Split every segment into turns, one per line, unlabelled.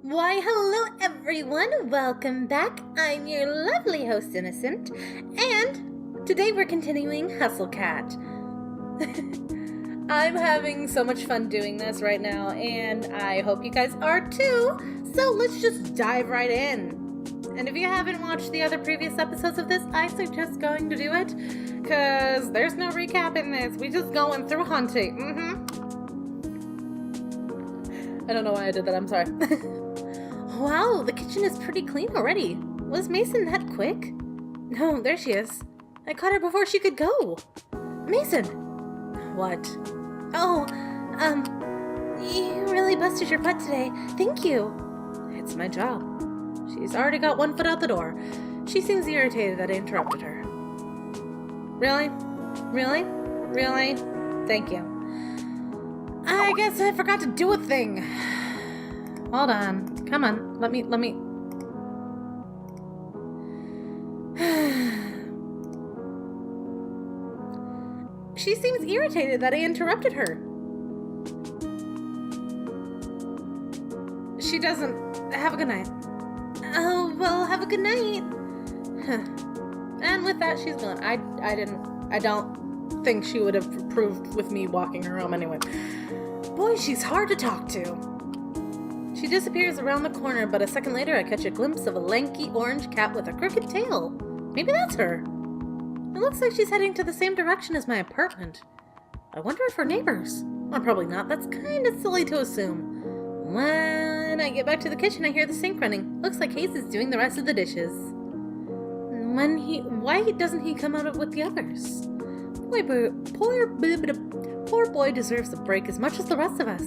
Why, hello everyone! Welcome back. I'm your lovely host, Innocent, and today we're continuing Hustle Cat. I'm having so much fun doing this right now, and I hope you guys are too, so let's just dive right in. And if you haven't watched the other previous episodes of this, I suggest going to do it, because there's no recap in this. We just going through hunting. I don't know why I did that, I'm sorry. Wow, the kitchen is pretty clean already. Was Mason that quick? No, there she is. I caught her before she could go. Mason! What? Oh, you really busted your butt today. Thank you. It's my job. She's already got one foot out the door. She seems irritated that I interrupted her. Really? Really? Really? Thank you. I guess I forgot to do a thing. Hold on. Come on. Let me. She seems irritated that I interrupted her. She doesn't. Have a good night. Oh, well, have a good night. And with that, she's gone. I don't think she would have approved with me walking her home anyway. Boy, she's hard to talk to. She disappears around the corner, but a second later I catch a glimpse of a lanky orange cat with a crooked tail. Maybe that's her. It looks like she's heading to the same direction as my apartment. I wonder if we're neighbors. Well, probably not. That's kind of silly to assume. When I get back to the kitchen, I hear the sink running. Looks like Hayes is doing the rest of the dishes. Why doesn't he come out with the others? Poor boy deserves a break as much as the rest of us.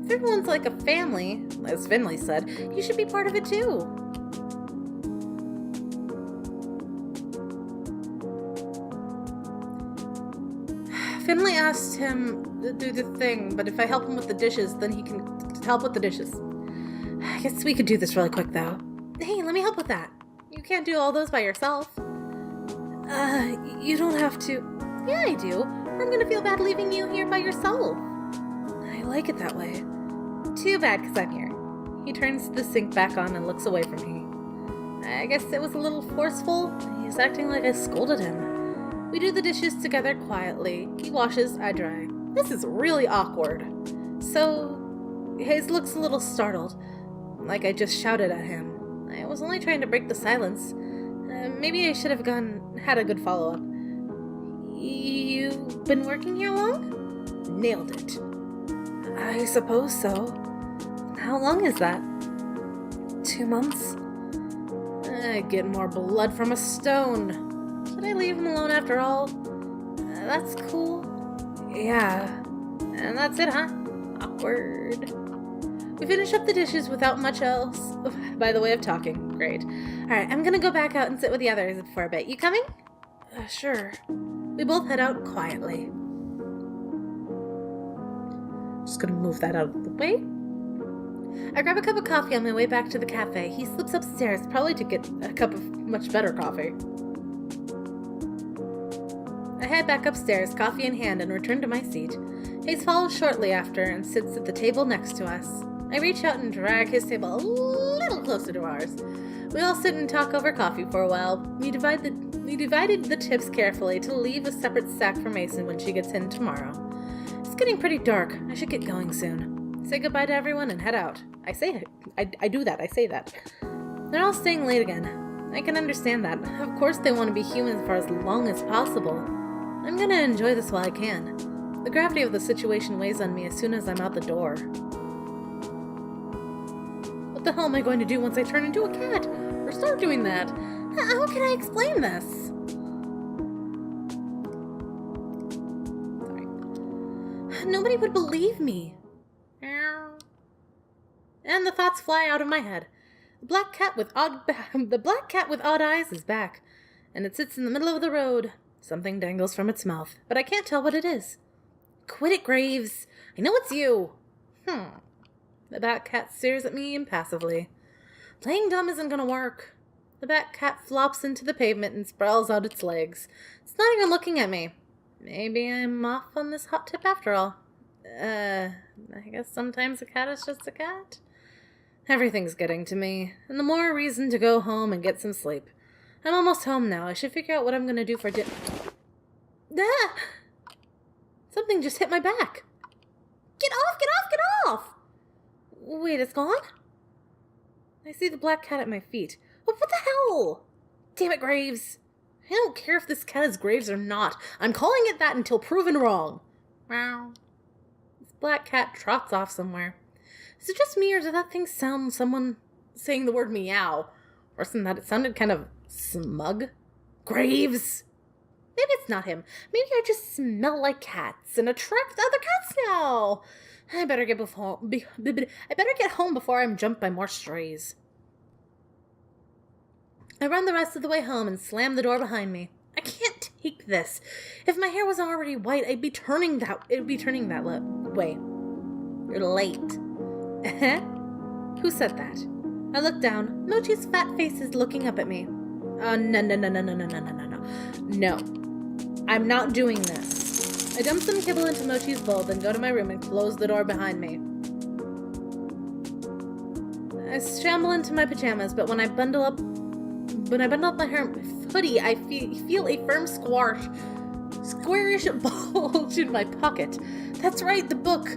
If everyone's like a family, as Finley said, you should be part of it too. Finley asked him to do the thing, but if I help him with the dishes, then he can help with the dishes. I guess we could do this really quick though. Hey, let me help with that. You can't do all those by yourself. You don't have to. Yeah, I do. I'm gonna feel bad leaving you here by yourself. I like it that way. Too bad, because I'm here. He turns the sink back on and looks away from me. I guess it was a little forceful. He's acting like I scolded him. We do the dishes together quietly. He washes, I dry. This is really awkward. So, Hayes looks a little startled, like I just shouted at him. I was only trying to break the silence. Maybe I should have had a good follow-up. You've been working here long? Nailed it. I suppose so. How long is that? 2 months? I get more blood from a stone. Should I leave him alone after all? That's cool. Yeah. And that's it, huh? Awkward. We finish up the dishes without much else by the way of talking. Great. Alright, I'm gonna go back out and sit with the others for a bit. You coming? Sure. We both head out quietly. Just gonna move that out of the way. I grab a cup of coffee on my way back to the cafe. He slips upstairs, probably to get a cup of much better coffee. I head back upstairs, coffee in hand, and return to my seat. Hayes follows shortly after and sits at the table next to us. I reach out and drag his table a little closer to ours. We all sit and talk over coffee for a while. We divided the tips carefully to leave a separate sack for Mason when she gets in tomorrow. It's getting pretty dark. I should get going soon. Say goodbye to everyone and head out. I say it. I do that. I say that. They're all staying late again. I can understand that. Of course they want to be human for as long as possible. I'm gonna enjoy this while I can. The gravity of the situation weighs on me as soon as I'm out the door. What the hell am I going to do once I turn into a cat? Or start doing that? How can I explain this? Sorry. Nobody would believe me. And the thoughts fly out of my head. The black cat with odd eyes is back, and it sits in the middle of the road. Something dangles from its mouth, but I can't tell what it is. Quit it, Graves. I know it's you. The bat cat stares at me impassively. Playing dumb isn't gonna work. The bat cat flops into the pavement and sprawls out its legs. It's not even looking at me. Maybe I'm off on this hot tip after all. I guess sometimes a cat is just a cat. Everything's getting to me, and the more reason to go home and get some sleep. I'm almost home now. I should figure out what I'm gonna do for dinner. Ah! Something just hit my back. Get off, get off, get off! Wait, it's gone? I see the black cat at my feet. What the hell? Damn it, Graves. I don't care if this cat is Graves or not. I'm calling it that until proven wrong. Meow. This black cat trots off somewhere. Is it just me, or did that thing sound someone saying the word meow? Worse than that, it sounded kind of smug. Graves! Maybe it's not him. Maybe I just smell like cats and attract other cats now. I better get home before I'm jumped by more strays. I run the rest of the way home and slam the door behind me. I can't take this. If my hair was already white, it would be turning that way. You're late. Who said that? I look down. Mochi's fat face is looking up at me. No. No. I'm not doing this. I dump some kibble into Mochi's bowl, then go to my room and close the door behind me. I shamble into my pajamas, but when I bundle up my hoodie, I feel a firm squarish bulge in my pocket. That's right, the book.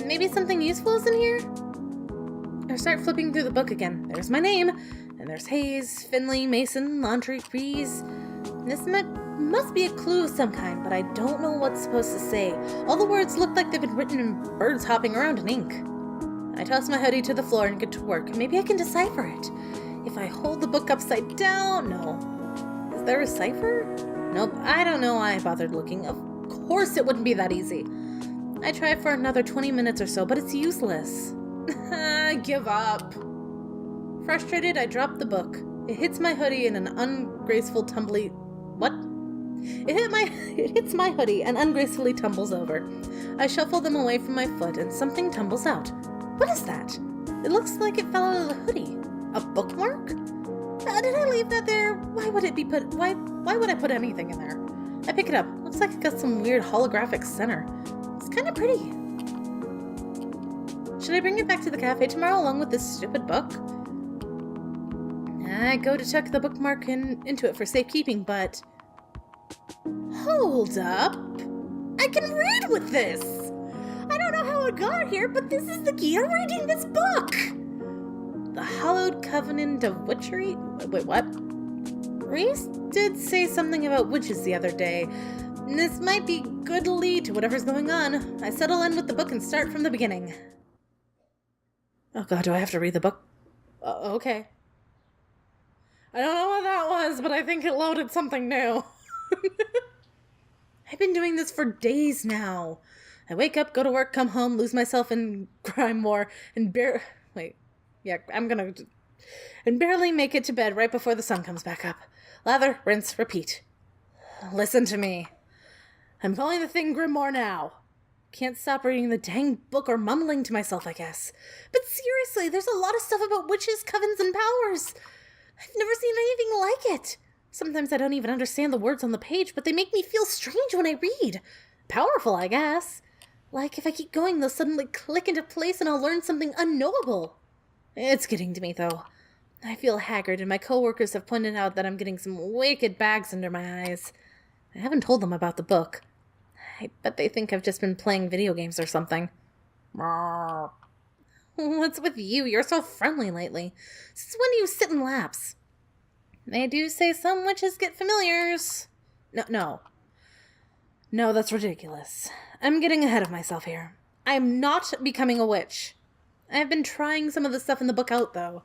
Maybe something useful is in here? I start flipping through the book again. There's my name, and there's Hayes, Finley, Mason, Laundry, Freeze. This must be a clue of some kind, but I don't know what's supposed to say. All the words look like they've been written in birds hopping around in ink. I toss my hoodie to the floor and get to work. Maybe I can decipher it. If I hold the book upside down, no. Is there a cipher? Nope, I don't know why I bothered looking. Of course it wouldn't be that easy. I try for another 20 minutes or so, but it's useless. Give up. Frustrated, I drop the book. It hits my hoodie in an ungraceful tumbly... What? It hits my hoodie and ungracefully tumbles over. I shuffle them away from my foot and something tumbles out. What is that? It looks like it fell out of the hoodie. A bookmark? Did I leave that there? Why would it be put... Why would I put anything in there? I pick it up. Looks like it got some weird holographic center. It's kind of pretty. Should I bring it back to the cafe tomorrow along with this stupid book? I go to tuck the bookmark into it for safekeeping, but... Hold up! I can read with this! I don't know how it got here, but this is the key. I'm reading this book! The Hallowed Covenant of Witchery? Wait, what? Reese did say something about witches the other day. This might be good lead to whatever's going on. I settle in with the book and start from the beginning. Oh god, do I have to read the book? Okay. I don't know what that was, but I think it loaded something new. I've been doing this for days now. I wake up, go to work, come home, lose myself in crime more, and barely make it to bed right before the sun comes back up. Lather, rinse, repeat. Listen to me. I'm calling the thing Grimoire now. Can't stop reading the dang book or mumbling to myself, I guess. But seriously, there's a lot of stuff about witches, covens, and powers. I've never seen anything like it. Sometimes I don't even understand the words on the page, but they make me feel strange when I read. Powerful, I guess. Like if I keep going, they'll suddenly click into place and I'll learn something unknowable. It's getting to me, though. I feel haggard, and my coworkers have pointed out that I'm getting some wicked bags under my eyes. I haven't told them about the book. I bet they think I've just been playing video games or something. What's with you? You're so friendly lately. Since when do you sit in laps? They do say some witches get familiars. No, that's ridiculous. I'm getting ahead of myself here. I'm not becoming a witch. I've been trying some of the stuff in the book out, though.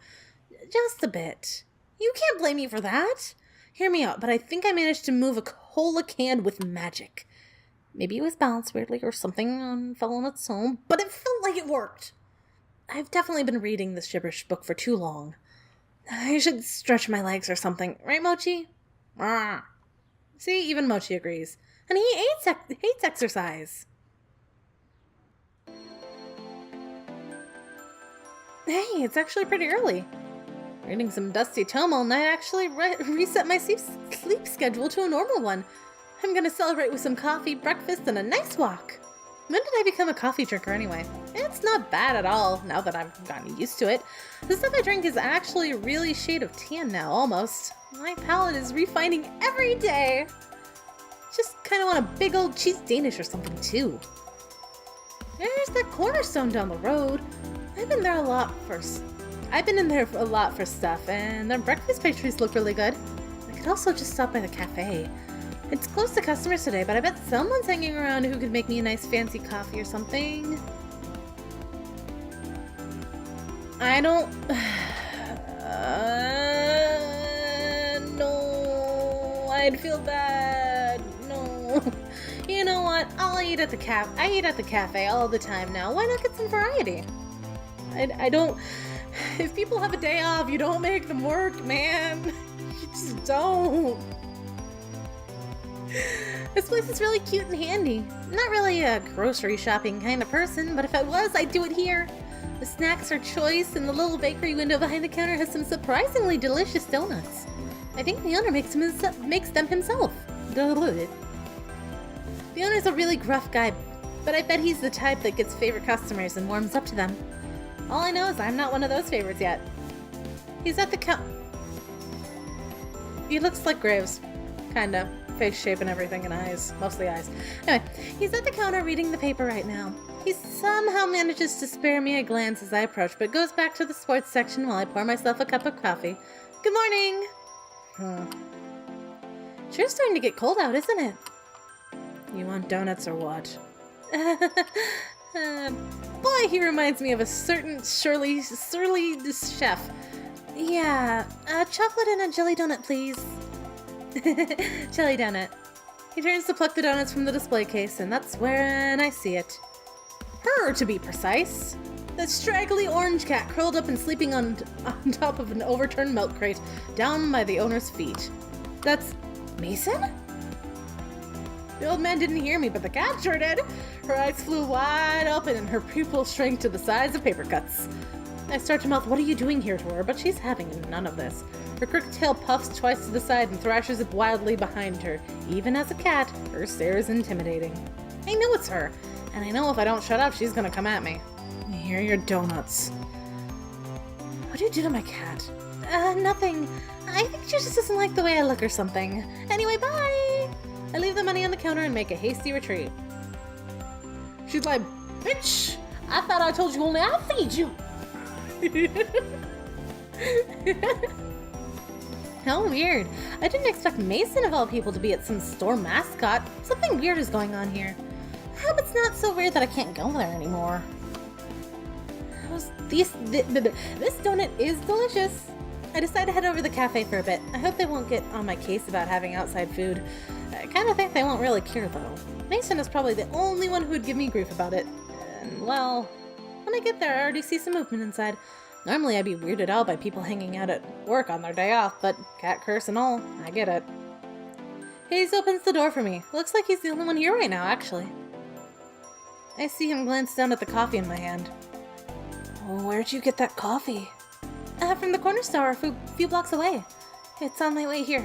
Just a bit. You can't blame me for that. Hear me out, but I think I managed to move a cola can with magic. Maybe it was balanced weirdly or something fell on its own, but it felt like it worked. I've definitely been reading this gibberish book for too long. I should stretch my legs or something. Right, Mochi? See, even Mochi agrees. And he hates exercise. Hey, it's actually pretty early. Reading some Dusty Tome all night actually reset my sleep schedule to a normal one. I'm gonna celebrate with some coffee, breakfast, and a nice walk. When did I become a coffee drinker anyway? It's not bad at all, now that I've gotten used to it. The stuff I drink is actually a really shade of tan now, almost. My palate is refining every day. Just kind of want a big old cheese Danish or something, too. There's that Cornerstone down the road. I've been in there a lot for stuff, and their breakfast pastries look really good. I could also just stop by the cafe. It's close to customers today, but I bet someone's hanging around who could make me a nice fancy coffee or something. I don't... no, I'd feel bad. No. You know what? I'll eat at the cafe. I eat at the cafe all the time now. Why not get some variety? I don't... If people have a day off, you don't make them work, man. You just don't. This place is really cute and handy. I'm not really a grocery shopping kind of person, but if I was, I'd do it here. The snacks are choice, and the little bakery window behind the counter has some surprisingly delicious donuts. I think the owner makes them himself. The owner's a really gruff guy, but I bet he's the type that gets favorite customers and warms up to them. All I know is I'm not one of those favorites yet. He's at the He looks like Graves. Kinda. Face shape and everything, and eyes. Mostly eyes. Anyway, he's at the counter reading the paper right now. He somehow manages to spare me a glance as I approach, but goes back to the sports section while I pour myself a cup of coffee. Good morning! Sure starting to get cold out, isn't it? You want donuts or what? Boy, he reminds me of a certain surly chef. Yeah, chocolate and a jelly donut, please. Jelly donut. He turns to pluck the donuts from the display case, and that's when I see it. Her, to be precise. That straggly orange cat curled up and sleeping on top of an overturned milk crate, down by the owner's feet. That's Mason? The old man didn't hear me, but the cat sure did. Her eyes flew wide open and her pupils shrank to the size of paper cuts. I start to mouth, "What are you doing here?" to her, but she's having none of this. Her crooked tail puffs twice to the side and thrashes it wildly behind her. Even as a cat, her stare is intimidating. I know it's her, and I know if I don't shut up, she's gonna come at me. Here are your donuts. What do you do to my cat? Nothing. I think she just doesn't like the way I look or something. Anyway, bye! I leave the money on the counter and make a hasty retreat. She's like, "Bitch! I thought I told you only I'll feed you!" How weird. I didn't expect Mason of all people to be at some store mascot. Something weird is going on here. I hope it's not so weird that I can't go there anymore. This donut is delicious. I decide to head over to the cafe for a bit. I hope they won't get on my case about having outside food. I kind of think they won't really care though. Mason is probably the only one who would give me grief about it. And well, when I get there, I already see some movement inside. Normally I'd be weirded out by people hanging out at work on their day off, but cat curse and all, I get it. Hayes opens the door for me. Looks like he's the only one here right now, actually. I see him glance down at the coffee in my hand. Oh, where'd you get that coffee? From the corner store a few blocks away. It's on my way here.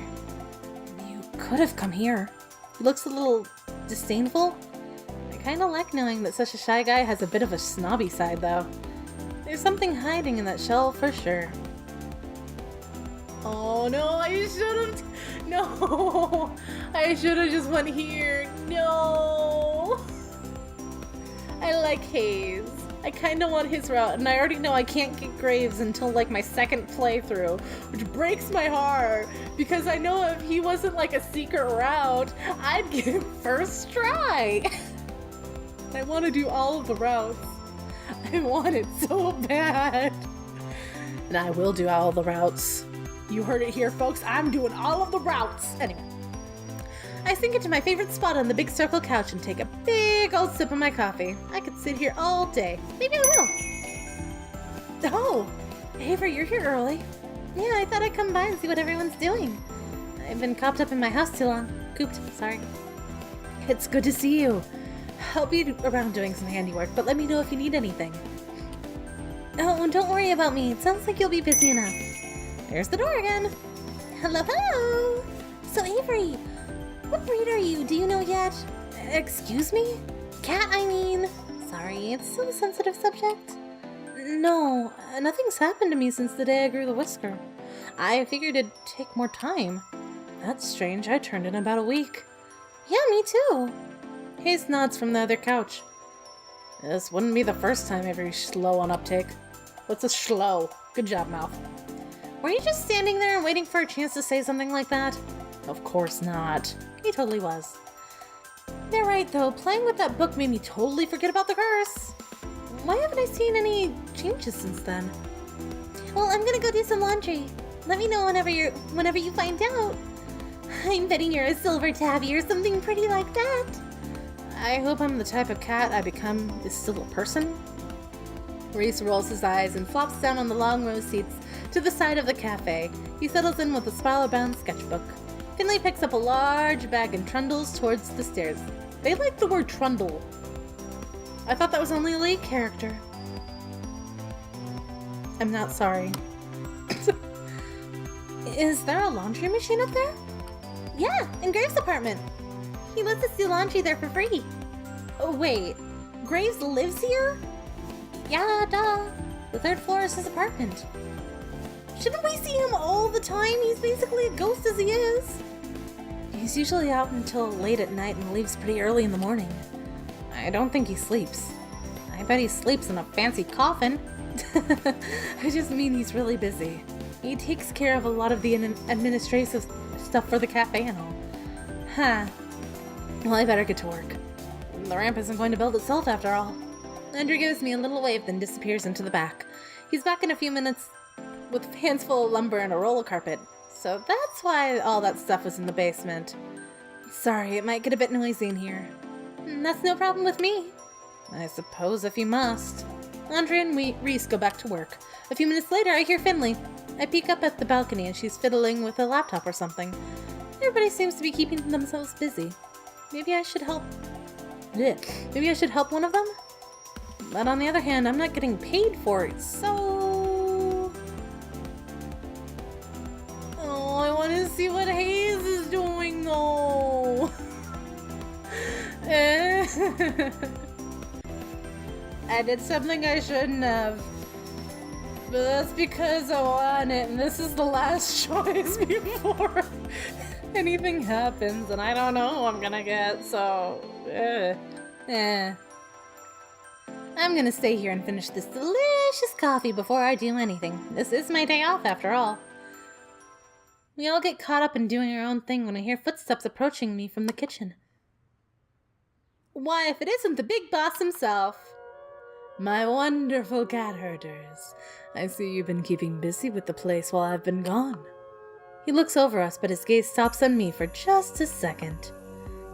You could have come here. He looks a little disdainful. I kind of like knowing that such a shy guy has a bit of a snobby side, though. There's something hiding in that shell for sure. Oh no, I should've... No! I should've just went here. No! I like Hayes. I kinda want his route, and I already know I can't get Graves until like my second playthrough, which breaks my heart, because I know if he wasn't like a secret route, I'd get him first try. I want to do all of the routes. I want it so bad. And I will do all the routes. You heard it here, folks. I'm doing all of the routes. Anyway. I sink into my favorite spot on the big circle couch and take a big old sip of my coffee. I could sit here all day. Maybe I will. Oh, Avery, you're here early. Yeah, I thought I'd come by and see what everyone's doing. I've been cooped up in my house too long. Cooped, sorry. It's good to see you. I'll be around doing some handiwork, but let me know if you need anything. Oh, and don't worry about me. It sounds like you'll be busy enough. There's the door again. Hello, hello. So, Avery, what breed are you? Do you know yet? Excuse me? cat, I mean. Sorry, it's still a sensitive subject. No, nothing's happened to me since the day I grew the whisker. I figured it'd take more time. That's strange, I turned in about a week. Yeah, me too. Hayes nods from the other couch. This wouldn't be the first time I've reached slow on uptake. What's a slow? Good job, Mouth. Were you just standing there and waiting for a chance to say something like that? Of course not. He totally was. They're right, though. Playing with that book made me totally forget about the curse. Why haven't I seen any changes since then? Well, I'm gonna go do some laundry. Let me know whenever you find out. I'm betting you're a silver tabby or something pretty like that. I hope I'm the type of cat I become is still a person. Reese rolls his eyes and flops down on the long row seats to the side of the cafe. He settles in with a spiral-bound sketchbook. Finley picks up a large bag and trundles towards the stairs. They like the word trundle. I thought that was only a lead character. I'm not sorry. Is there a laundry machine up there? Yeah, in Graves' apartment. He lets us do laundry there for free. Oh, wait. Graves lives here? Yeah, duh. The third floor is his apartment. Shouldn't we see him all the time? He's basically a ghost as he is. He's usually out until late at night and leaves pretty early in the morning. I don't think he sleeps. I bet he sleeps in a fancy coffin. I just mean he's really busy. He takes care of a lot of the administrative stuff for the cafe and all. Huh. Well, I better get to work. The ramp isn't going to build itself after all. Andrew gives me a little wave, then disappears into the back. He's back in a few minutes with hands full of lumber and a roller carpet. So that's why all that stuff was in the basement. Sorry, it might get a bit noisy in here. That's no problem with me. I suppose if you must. Andre and Reese go back to work. A few minutes later, I hear Finley. I peek up at the balcony and she's fiddling with a laptop or something. Everybody seems to be keeping themselves busy. Maybe I should help. Maybe I should help one of them? But on the other hand, I'm not getting paid for it, so... Oh, I want to see what Hayes is doing, though. I did something I shouldn't have. But that's because I want it, and this is the last choice before anything happens, and I don't know who I'm gonna get, so... I'm gonna stay here and finish this delicious coffee before I do anything. This is my day off, after all. We all get caught up in doing our own thing when I hear footsteps approaching me from the kitchen. Why, if it isn't the big boss himself! My wonderful cat herders. I see you've been keeping busy with the place while I've been gone. He looks over us, but his gaze stops on me for just a second.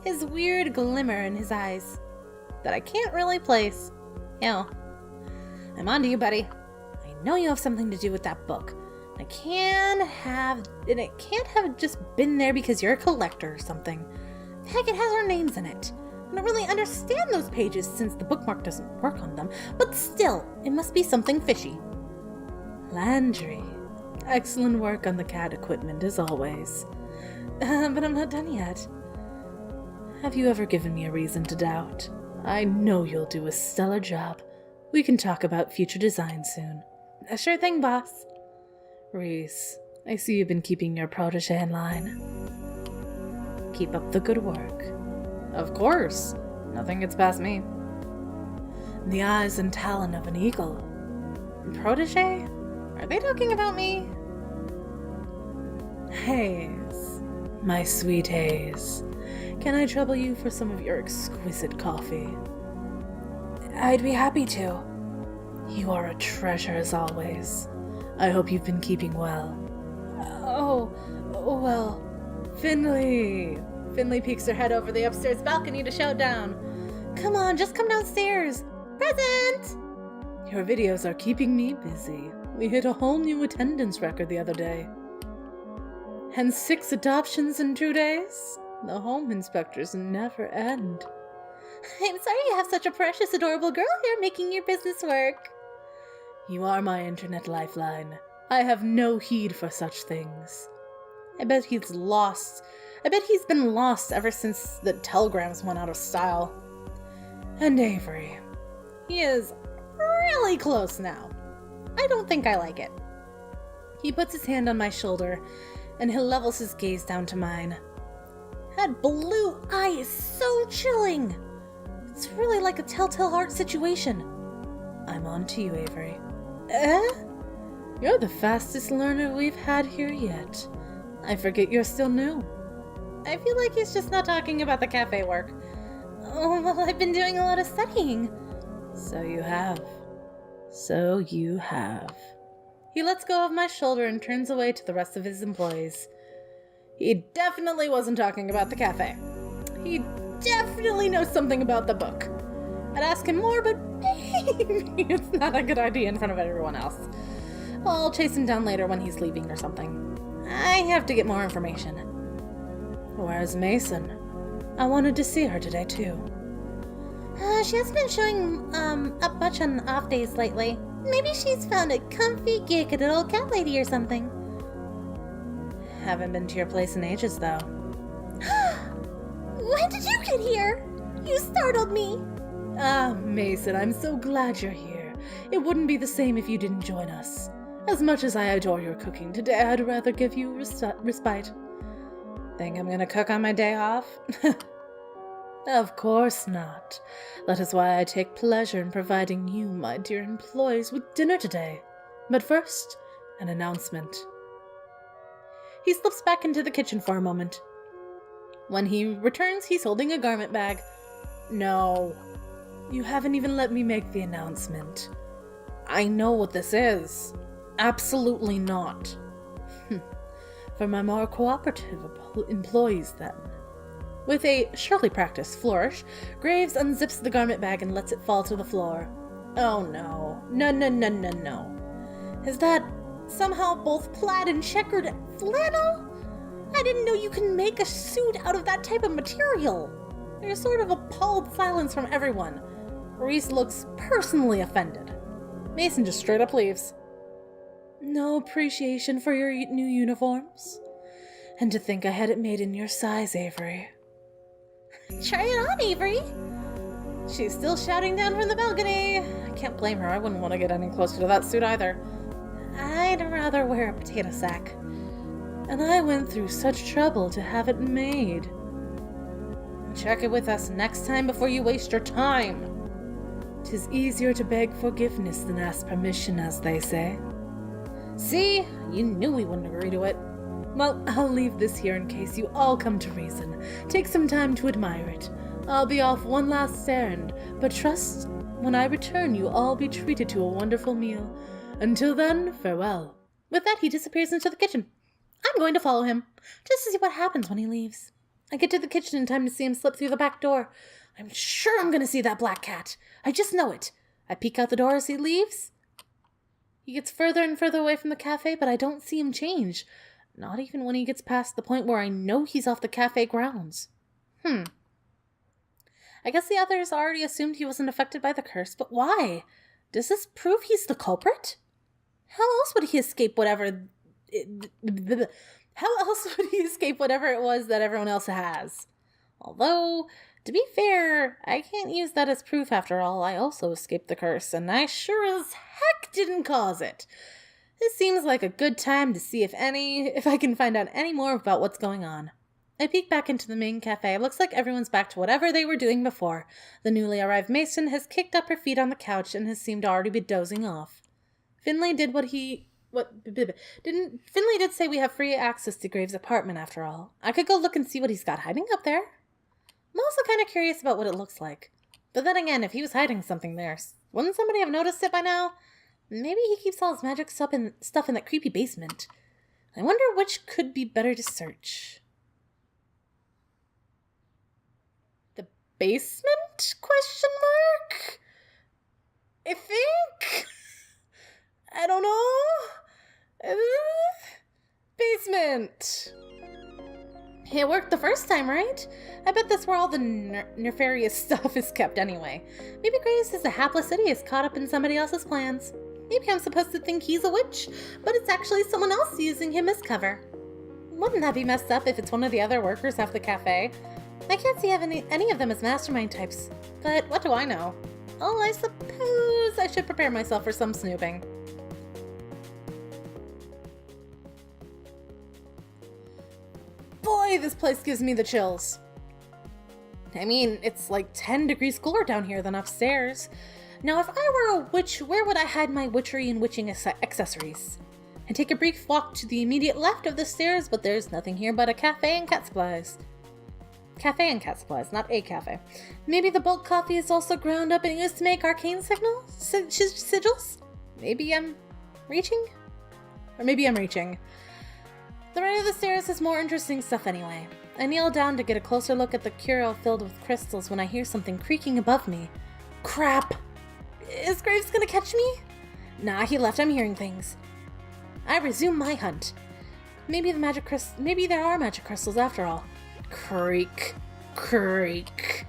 His weird glimmer in his eyes that I can't really place. Ew. I'm on to you, buddy. I know you have something to do with that book. It can't have just been there because you're a collector or something. Heck, it has our names in it. I don't really understand those pages since the bookmark doesn't work on them, but still, it must be something fishy. Landry. Excellent work on the cat equipment, as always. But I'm not done yet. Have you ever given me a reason to doubt? I know you'll do a stellar job. We can talk about future designs soon. Sure thing, boss. Reese, I see you've been keeping your protege in line. Keep up the good work. Of course. Nothing gets past me. The eyes and talon of an eagle. Protege? Are they talking about me? Hayes. My sweet Hayes. Can I trouble you for some of your exquisite coffee? I'd be happy to. You are a treasure as always. I hope you've been keeping well. Oh, well. Finley! Finley peeks her head over the upstairs balcony to shout down. Come on, just come downstairs. Present! Your videos are keeping me busy. We hit a whole new attendance record the other day. And 6 adoptions in 2 days? The home inspectors never end. I'm sorry you have such a precious, adorable girl here making your business work. You are my internet lifeline. I have no heed for such things. I bet he's lost. I bet he's been lost ever since the telegrams went out of style. And Avery. He is really close now. I don't think I like it. He puts his hand on my shoulder, and he levels his gaze down to mine. That blue eye is so chilling. It's really like a telltale heart situation. I'm on to you, Avery. You're the fastest learner we've had here yet. I forget you're still new. I feel like he's just not talking about the cafe work. Oh, well, I've been doing a lot of studying. So you have. He lets go of my shoulder and turns away to the rest of his employees. He definitely wasn't talking about the cafe. He definitely knows something about the book. I'd ask him more, but maybe it's not a good idea in front of everyone else. I'll chase him down later when he's leaving or something. I have to get more information. Where's Mason? I wanted to see her today, too. She hasn't been showing up much on off days lately. Maybe she's found a comfy gig at an old cat lady or something. Haven't been to your place in ages, though. When did you get here? You startled me. Mason, I'm so glad you're here. It wouldn't be the same if you didn't join us. As much as I adore your cooking today, I'd rather give you respite. Think I'm gonna cook on my day off? Of course not. That is why I take pleasure in providing you, my dear employees, with dinner today. But first, an announcement. He slips back into the kitchen for a moment. When he returns, he's holding a garment bag. No, you haven't even let me make the announcement. I know what this is. Absolutely not. For my more cooperative employees, then. With a surely practiced flourish, Graves unzips the garment bag and lets it fall to the floor. Oh no. No. Is that somehow both plaid and checkered flannel? I didn't know you can make a suit out of that type of material. There's sort of appalled silence from everyone. Reese looks personally offended. Mason just straight up leaves. No appreciation for your new uniforms? And to think I had it made in your size, Avery. Try it on, Avery! She's still shouting down from the balcony. I can't blame her. I wouldn't want to get any closer to that suit either. I'd rather wear a potato sack. And I went through such trouble to have it made. Check it with us next time before you waste your time. 'Tis easier to beg forgiveness than ask permission, as they say. See? You knew we wouldn't agree to it. Well, I'll leave this here in case you all come to reason. Take some time to admire it. I'll be off one last errand, but trust, when I return you'll all be treated to a wonderful meal. Until then, farewell. With that, he disappears into the kitchen. I'm going to follow him, just to see what happens when he leaves. I get to the kitchen in time to see him slip through the back door. I'm sure I'm going to see that black cat. I just know it. I peek out the door as he leaves. He gets further and further away from the cafe, but I don't see him change. Not even when he gets past the point where I know he's off the cafe grounds. I guess the others already assumed he wasn't affected by the curse, but why? Does this prove he's the culprit? How else would he escape whatever it was that everyone else has? Although, to be fair, I can't use that as proof after all. I also escaped the curse, and I sure as heck didn't cause it. This seems like a good time to see if I can find out any more about what's going on. I peek back into the main cafe. It looks like everyone's back to whatever they were doing before. The newly arrived Mason has kicked up her feet on the couch and has seemed to already be dozing off. Finley did Finley did say we have free access to Graves' apartment after all. I could go look and see what he's got hiding up there. I'm also kind of curious about what it looks like. But then again, if he was hiding something there, wouldn't somebody have noticed it by now? Maybe he keeps all his magic stuff in that creepy basement. I wonder which could be better to search. The basement? Question mark? I think? I don't know. Basement. It worked the first time, right? I bet that's where all the nefarious stuff is kept anyway. Maybe Graves is a hapless idiot caught up in somebody else's plans. Maybe I'm supposed to think he's a witch, but it's actually someone else using him as cover. Wouldn't that be messed up if it's one of the other workers off the cafe? I can't see any of them as mastermind types, but what do I know? Oh, I suppose I should prepare myself for some snooping. Boy, this place gives me the chills. I mean, it's like 10 degrees cooler down here than upstairs. Now, if I were a witch, where would I hide my witchery and witching accessories? I take a brief walk to the immediate left of the stairs, but there's nothing here but a cafe and cat supplies. Cafe and cat supplies, not a cafe. Maybe the bulk coffee is also ground up and used to make arcane sigils? Maybe I'm reaching? Or maybe I'm reaching. The right of the stairs has more interesting stuff anyway. I kneel down to get a closer look at the curio filled with crystals when I hear something creaking above me. Crap! Is Graves gonna catch me? Nah, he left. I'm hearing things. I resume my hunt. Maybe there are magic crystals after all. Creak. Creak.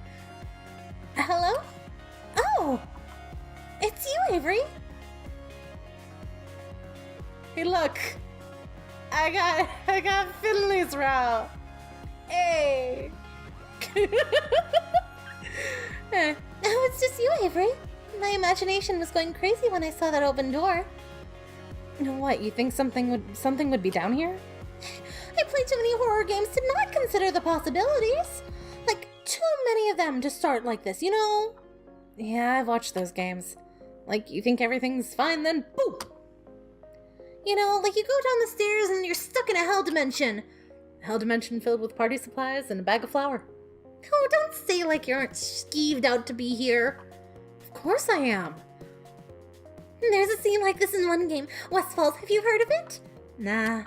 Hello? Oh! It's you, Avery! Hey, look! I got Finley's route! Hey! Oh, it's just you, Avery. My imagination was going crazy when I saw that open door. What, you think something would be down here? I played too many horror games to not consider the possibilities. Like, too many of them to start like this, you know? Yeah, I've watched those games. Like, you think everything's fine, then boom! You know, like you go down the stairs and you're stuck in a hell dimension. A hell dimension filled with party supplies and a bag of flour. Oh, don't say like you aren't skeeved out to be here. Of course I am. There's a scene like this in one game, Westfalls. Have you heard of it? Nah.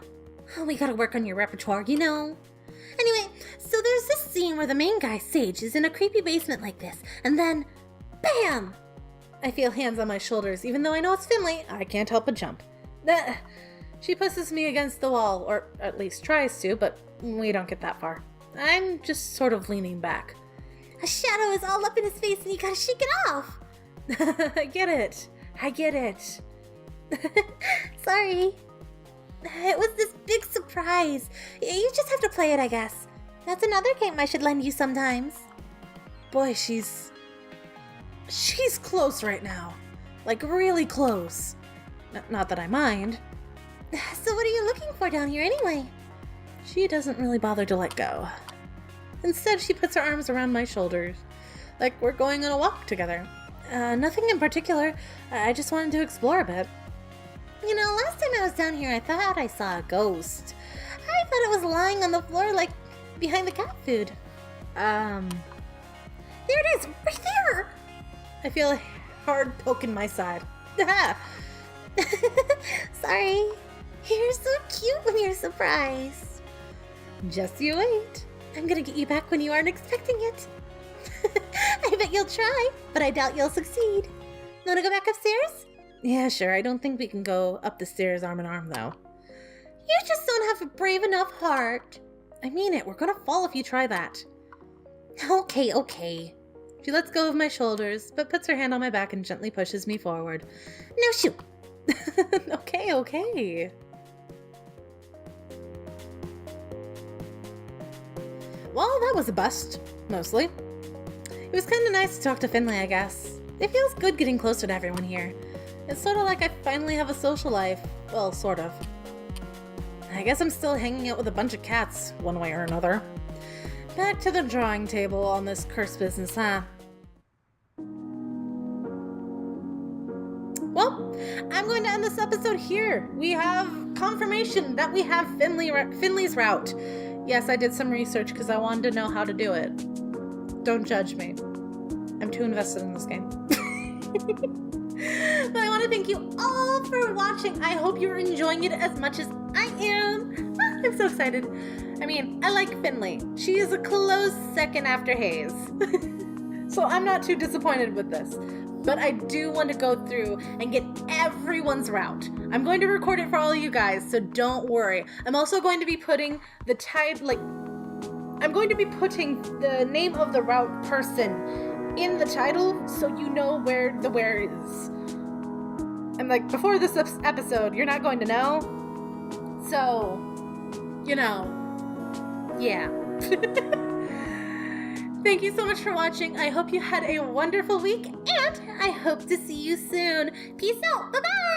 Oh, we gotta work on your repertoire, you know. Anyway, so there's this scene where the main guy, Sage, is in a creepy basement like this, and then, BAM! I feel hands on my shoulders. Even though I know it's Finley, I can't help but jump. She pushes me against the wall, or at least tries to, but we don't get that far. I'm just sort of leaning back. A shadow is all up in his face and you gotta shake it off. I get it. Sorry. It was this big surprise. You just have to play it, I guess. That's another game I should lend you sometimes. Boy, she's close right now. Like, really close. Not that I mind. So what are you looking for down here anyway? She doesn't really bother to let go. Instead, she puts her arms around my shoulders, like we're going on a walk together. Nothing in particular. I just wanted to explore a bit. You know, last time I was down here, I thought I saw a ghost. I thought it was lying on the floor, like, behind the cat food. There it is, right there! I feel a hard poke in my side. Sorry. You're so cute when you're surprised. Just you wait. I'm gonna get you back when you aren't expecting it. I bet you'll try, but I doubt you'll succeed. Wanna go back upstairs? Yeah, sure. I don't think we can go up the stairs arm in arm, though. You just don't have a brave enough heart. I mean it. We're gonna fall if you try that. Okay. She lets go of my shoulders, but puts her hand on my back and gently pushes me forward. Now shoot. Okay. Well, that was a bust, mostly. It was kind of nice to talk to Finley, I guess. It feels good getting closer to everyone here. It's sort of like I finally have a social life. Well, sort of. I guess I'm still hanging out with a bunch of cats, one way or another. Back to the drawing table on this cursed business, huh? Well, I'm going to end this episode here. We have confirmation that we have Finley's route. Yes, I did some research because I wanted to know how to do it. Don't judge me. I'm too invested in this game. But I want to thank you all for watching. I hope you're enjoying it as much as I am. I'm so excited. I mean, I like Finley. She is a close second after Hayes. So I'm not too disappointed with this. But I do want to go through and get everyone's route. I'm going to record it for all of you guys, so don't worry. I'm also going to be putting the I'm going to be putting the name of the route person in the title so you know where the where is. And like, before this episode, you're not going to know. So, you know, yeah. Thank you so much for watching. I hope you had a wonderful week, and I hope to see you soon. Peace out. Bye-bye.